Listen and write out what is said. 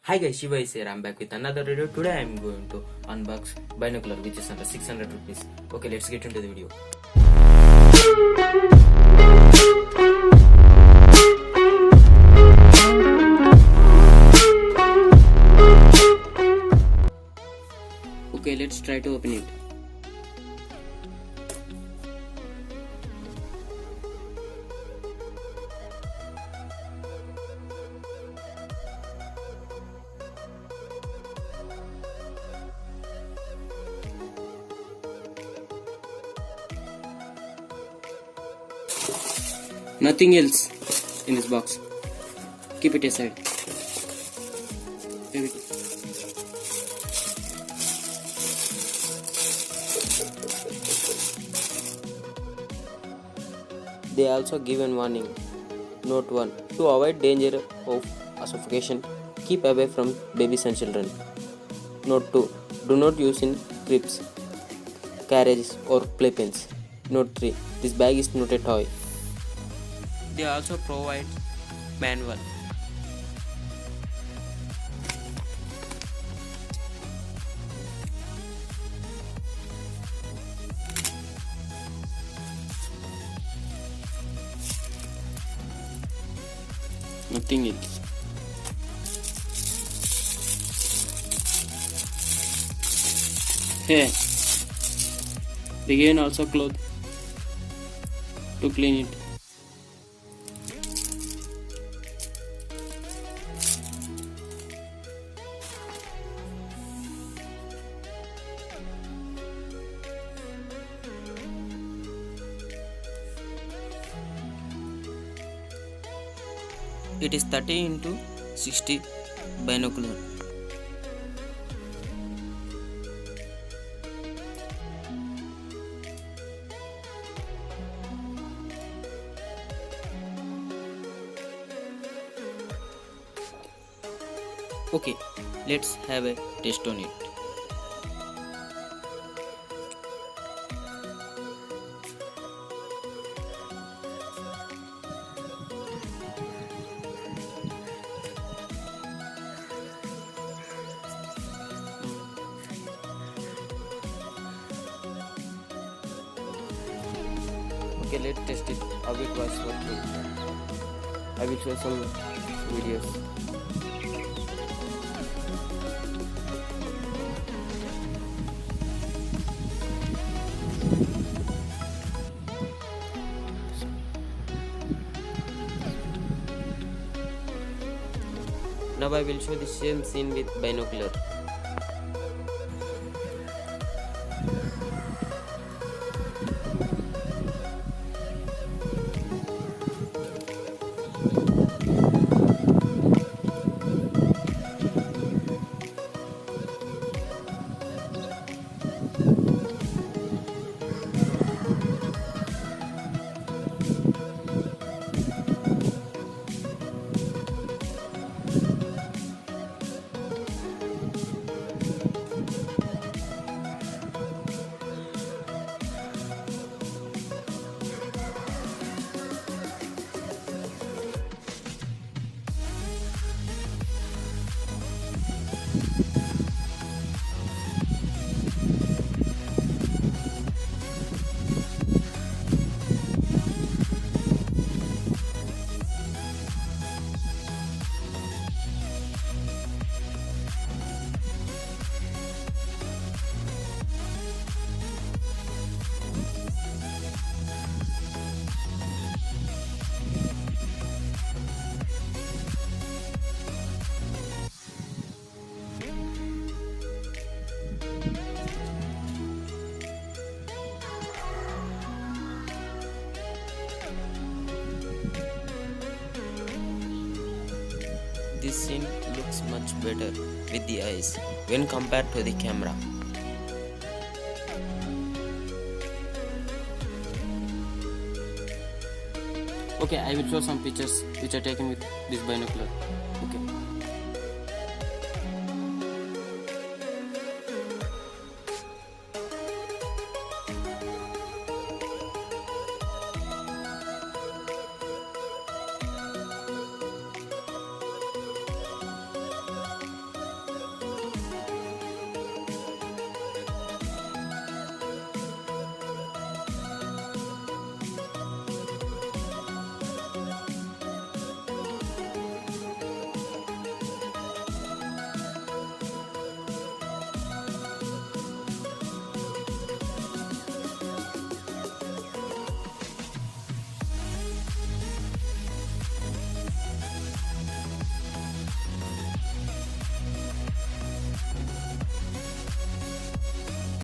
Hi guys, Shiva is here. I'm back with another video. Today I'm going to unbox binocular which is under 600 rupees. Okay, let's get into the video. Okay, let's try to open it. Nothing else in this box. Keep it aside. Here we go. They also given warning. Note 1. To avoid danger of suffocation, keep away from babies and children. Note 2. Do not use in cribs, carriages or playpens. Note 3. This bag is not a toy. They also provide manual. Nothing else. Here, they gave also cloth to clean it. It is 30 into 60 binocular. Okay, let's have a test on it. Okay, let's test it how it was working. I will show some videos. Now I will show the same scene with binocular. This scene looks much better with the eyes when compared to the camera. Okay, I will show some pictures which are taken with this binocular.